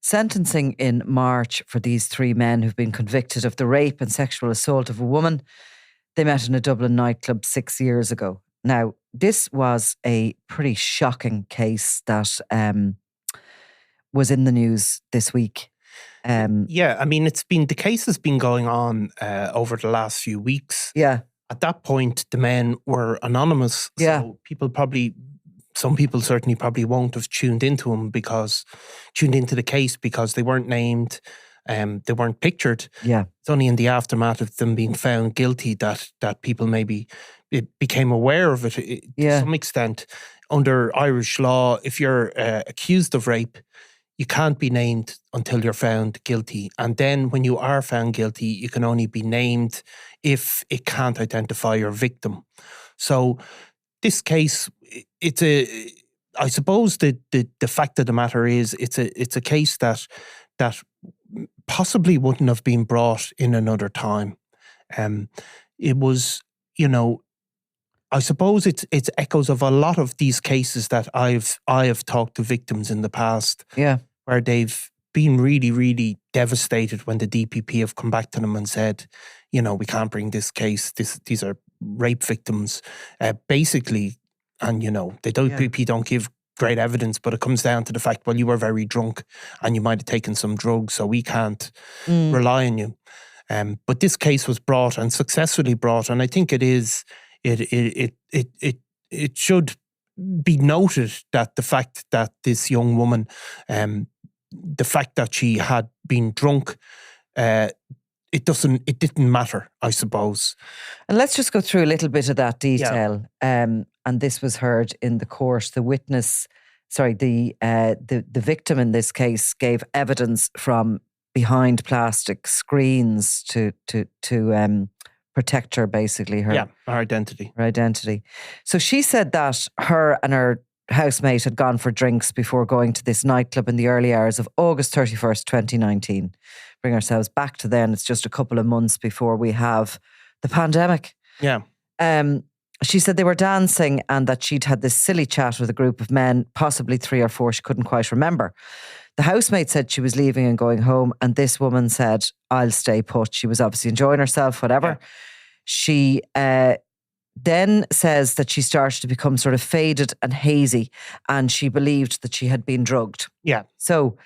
sentencing in March for these three men who've been convicted of the rape and sexual assault of a woman. They met in a Dublin nightclub 6 years ago. Now, this was a pretty shocking case that was in the news this week. Yeah, I mean, the case has been going on over the last few weeks. Yeah. At that point, the men were anonymous. Yeah. So some people certainly probably won't have tuned into the case because they weren't named, they weren't pictured. Yeah. It's only in the aftermath of them being found guilty that people maybe became aware of it to some extent. Under Irish law, if you're accused of rape, you can't be named until you're found guilty. And then when you are found guilty, you can only be named if it can't identify your victim. So this case, I suppose the fact of the matter is it's a case that possibly wouldn't have been brought in another time. It was, I suppose it's echoes of a lot of these cases that I have talked to victims in the past. Yeah. Where they've been really, really devastated when the DPP have come back to them and said, we can't bring this case. These are rape victims, basically. And, the DPP don't give great evidence, but it comes down to the fact, well, you were very drunk and you might have taken some drugs, so we can't rely on you. But this case was brought and successfully brought, and I think it should be noted that the fact that this young woman, the fact that she had been drunk, it didn't matter, I suppose. And let's just go through a little bit of that detail. Yeah. And this was heard in the court. The victim in this case gave evidence from behind plastic screens to protect her, basically, her identity. So she said that her and her housemate had gone for drinks before going to this nightclub in the early hours of August 31st, 2019. Bring ourselves back to then. It's just a couple of months before we have the pandemic. Yeah. She said they were dancing and that she'd had this silly chat with a group of men, possibly 3 or 4, she couldn't quite remember. The housemate said she was leaving and going home, and this woman said, I'll stay put. She was obviously enjoying herself, whatever. Yeah. She then says that she started to become sort of faded and hazy, and she believed that she had been drugged. Yeah. So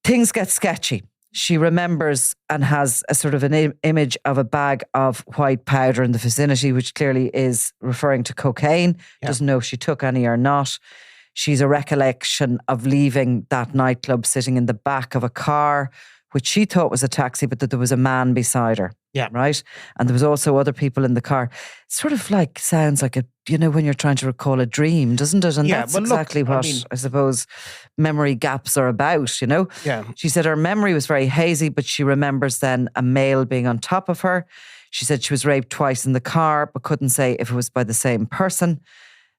things get sketchy. She remembers and has a sort of an image of a bag of white powder in the vicinity, which clearly is referring to cocaine. Yeah. Doesn't know if she took any or not. She's a recollection of leaving that nightclub sitting in the back of a car, which she thought was a taxi, but that there was a man beside her. Yeah. Right? And there was also other people in the car. Sort of like, sounds like when you're trying to recall a dream, doesn't it? And that's exactly what I suppose memory gaps are about, Yeah. She said her memory was very hazy, but she remembers then a male being on top of her. She said she was raped twice in the car, but couldn't say if it was by the same person.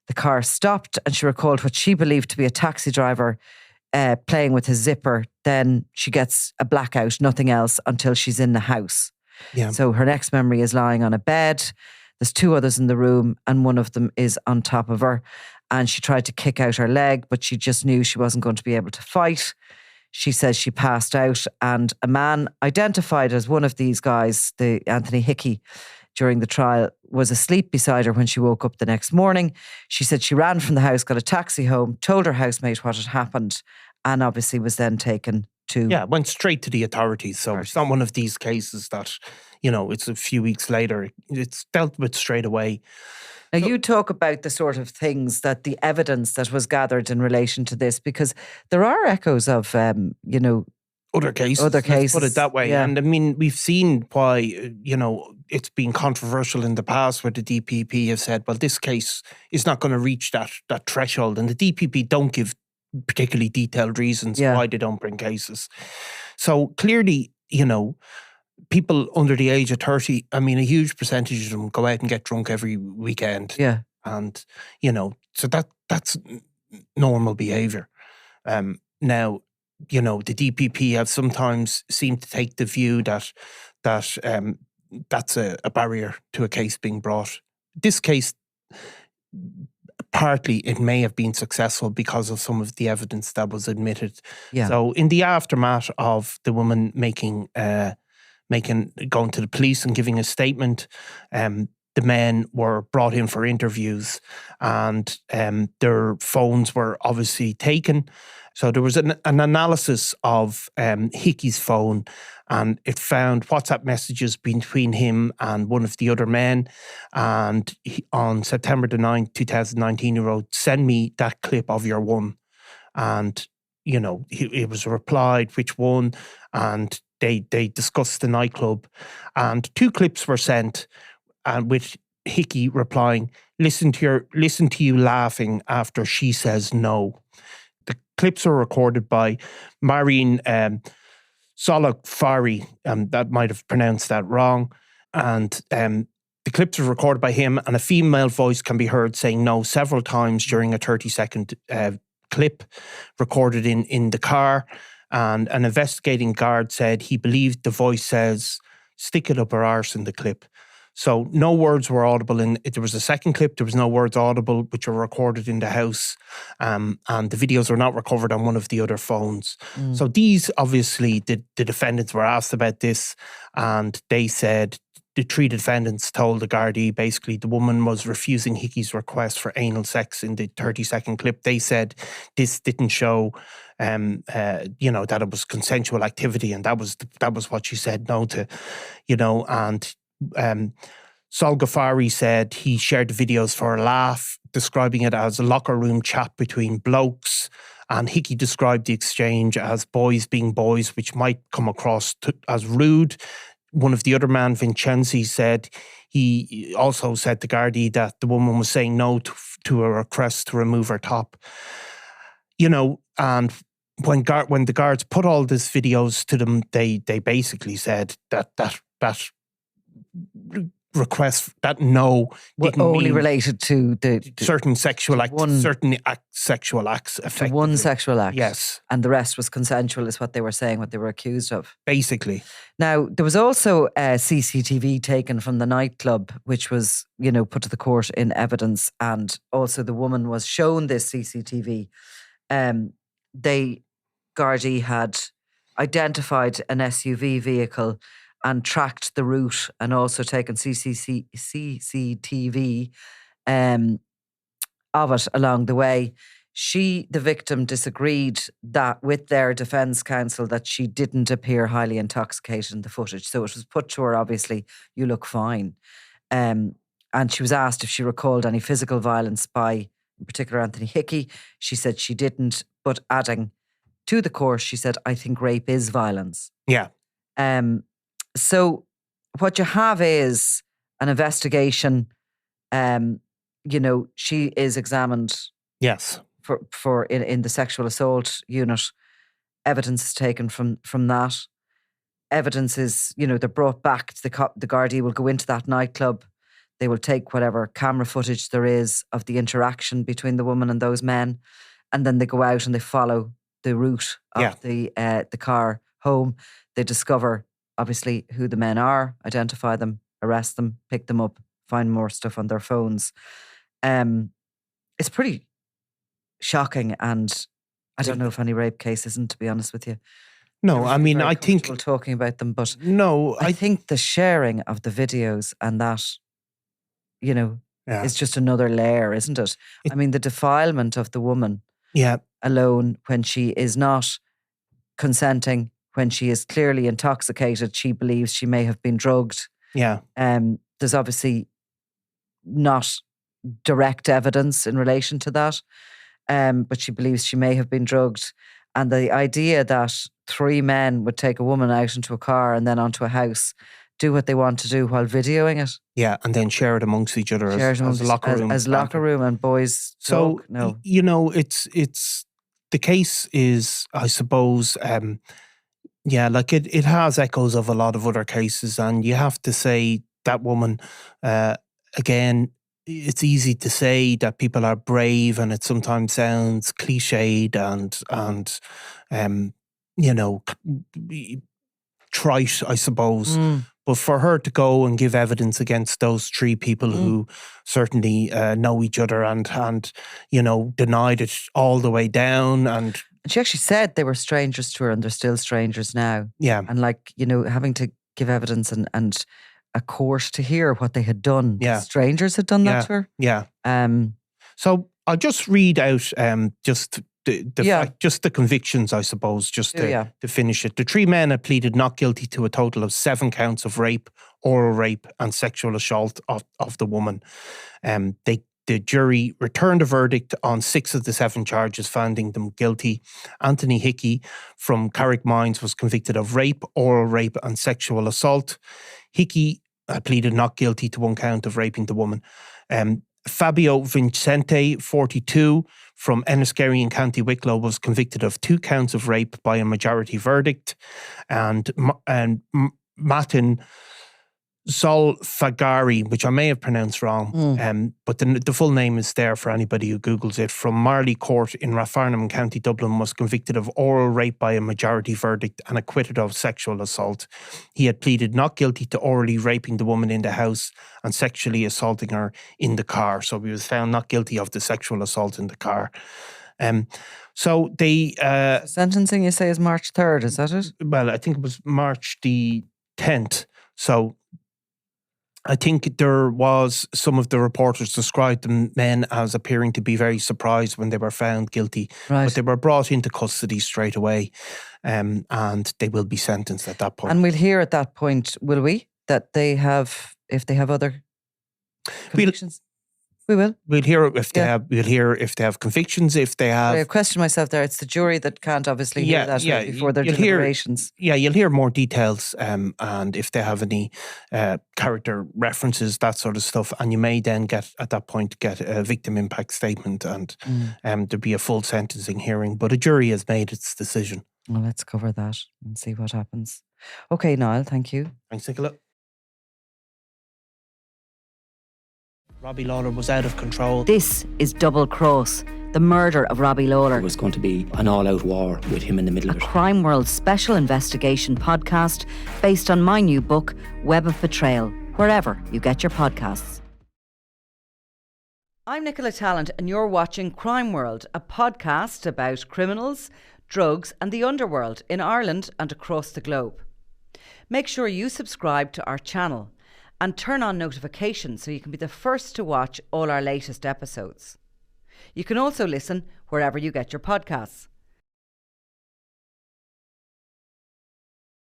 The car stopped and she recalled what she believed to be a taxi driver playing with his zipper. Then she gets a blackout, nothing else, until she's in the house. Yeah. So her next memory is lying on a bed. There's 2 others in the room and one of them is on top of her. And she tried to kick out her leg, but she just knew she wasn't going to be able to fight. She says she passed out, and a man identified as one of these guys, the Anthony Hickey, during the trial, was asleep beside her when she woke up the next morning. She said she ran from the house, got a taxi home, told her housemate what had happened, and obviously was then taken to... Yeah, went straight to the authorities. So it's not one of these cases that, it's a few weeks later. It's dealt with straight away. Now, you talk about the sort of things that the evidence that was gathered in relation to this, because there are echoes of, other cases. Let's put it that way. Yeah. And I mean, we've seen why, it's been controversial in the past where the DPP have said, well, this case is not going to reach that threshold. And the DPP don't give particularly detailed reasons why they don't bring cases. So clearly, people under the age of 30, I mean, a huge percentage of them go out and get drunk every weekend. Yeah. And, so that's normal behaviour. Now, the DPP have sometimes seemed to take the view that that's a barrier to a case being brought. This case partly it may have been successful because of some of the evidence that was admitted. Yeah. So in the aftermath of the woman going to the police and giving a statement, the men were brought in for interviews, and their phones were obviously taken. So there was an analysis of Hickey's phone, and it found WhatsApp messages between him and one of the other men. And on September the 9th, 2019, he wrote, "Send me that clip of your one." And, it was replied, which one? And they discussed the nightclub. And 2 clips were sent, and with Hickey replying, listen to you laughing after she says no. The clips are recorded by Marin Zolfaghari, that might have pronounced that wrong. And the clips are recorded by him, and a female voice can be heard saying no several times during a 30-second clip recorded in the car. And an investigating guard said he believed the voice says, "Stick it up her arse" in the clip. So no words were audible. There was a second clip, there was no words audible, which were recorded in the house. And the videos were not recovered on one of the other phones. So these, obviously, the defendants were asked about this, and they said, the 3 defendants told the Gardaí basically the woman was refusing Hickey's request for anal sex in the 30-second clip. They said this didn't show, that it was consensual activity, and that was what she said no to, and Zolfaghari said he shared the videos for a laugh, describing it as a locker room chat between blokes. And Hickey described the exchange as boys being boys, which might come across as rude. One of the other men, Vincente, said he also said to Gardaí that the woman was saying no to a request to remove her top. And when the guards put all these videos to them, they basically said that request, that no, didn't only mean related to the certain sexual acts, sexual acts, effectively. One sexual act. Yes. And the rest was consensual, is what they were saying, what they were accused of. Basically. Now, there was also CCTV taken from the nightclub, which was, put to the court in evidence. And also the woman was shown this CCTV. Gardaí had identified an SUV vehicle and tracked the route, and also taken CCTV of it along the way. The victim, disagreed that with their defence counsel that she didn't appear highly intoxicated in the footage. So it was put to her, obviously, you look fine. And she was asked if she recalled any physical violence by, in particular, Anthony Hickey. She said she didn't, but adding to the course, she said, "I think rape is violence." Yeah. So what you have is an investigation. She is examined. Yes. For in the sexual assault unit. Evidence is taken from that. Evidence is, they're brought back to the Gardaí will go into that nightclub. They will take whatever camera footage there is of the interaction between the woman and those men, and then they go out and they follow the route of the car home. They discover, obviously, who the men are, identify them, arrest them, pick them up, find more stuff on their phones. It's pretty shocking, and I don't know if any rape case isn't, to be honest with you. No, I mean, I think talking about them, but no, I think the sharing of the videos and that, is just another layer, isn't it? I mean, the defilement of the woman, alone, when she is not consenting, when she is clearly intoxicated, she believes she may have been drugged. Yeah. There's obviously not direct evidence in relation to that. But she believes she may have been drugged. And the idea that 3 men would take a woman out into a car and then onto a house, do what they want to do while videoing it. Yeah, and then share it amongst each other as locker room. As locker room and boys talk. So, no. It's the case is, I suppose, it has echoes of a lot of other cases, and you have to say that woman, again, it's easy to say that people are brave, and it sometimes sounds cliched and trite, I suppose. But for her to go and give evidence against those three people who certainly know each other and denied it all the way down. And she actually said they were strangers to her and they're still strangers now. Yeah. And having to give evidence and a court to hear what they had done. Yeah. Strangers had done that to her. Yeah. So I'll just read out just the convictions, I suppose, just to finish it. The three men had pleaded not guilty to a total of 7 counts of rape, oral rape and sexual assault of the woman. The jury returned a verdict on 6 of the 7 charges, finding them guilty. Anthony Hickey from Carrickmines was convicted of rape, oral rape and sexual assault. Hickey pleaded not guilty to 1 count of raping the woman. Fabio Vincente, 42, from Enniskerry in County Wicklow, was convicted of 2 counts of rape by a majority verdict. And Matin Zolfaghari, which I may have pronounced wrong, but the full name is there for anybody who Googles it, from Marley Court in Rathfarnham, County Dublin, was convicted of oral rape by a majority verdict and acquitted of sexual assault. He had pleaded not guilty to orally raping the woman in the house and sexually assaulting her in the car. So he was found not guilty of the sexual assault in the car. So they... sentencing, you say, is March 3rd, is that it? Well, I think it was March the 10th. So I think there was, some of the reporters described the men as appearing to be very surprised when they were found guilty. Right. But they were brought into custody straight away, and they will be sentenced at that point. And we'll hear at that point, will we, that they have, if they have other convictions? We will. We'll hear if they have. We'll hear if they have convictions. If they have. I question myself there. It's the jury that can't obviously hear that before their deliberations. You'll hear more details, and if they have any character references, that sort of stuff, and you may then get at that point get a victim impact statement, and there'll be a full sentencing hearing. But a jury has made its decision. Well, let's cover that and see what happens. Okay, Niall. Thank you. Thanks, Nicola. Robbie Lawler was out of control. This is Double Cross, the murder of Robbie Lawler. It was going to be an all-out war with him in the middle of it. Crime World special investigation podcast based on my new book, Web of Betrayal, wherever you get your podcasts. I'm Nicola Tallant and you're watching Crime World, a podcast about criminals, drugs and the underworld in Ireland and across the globe. Make sure you subscribe to our channel and turn on notifications so you can be the first to watch all our latest episodes. You can also listen wherever you get your podcasts.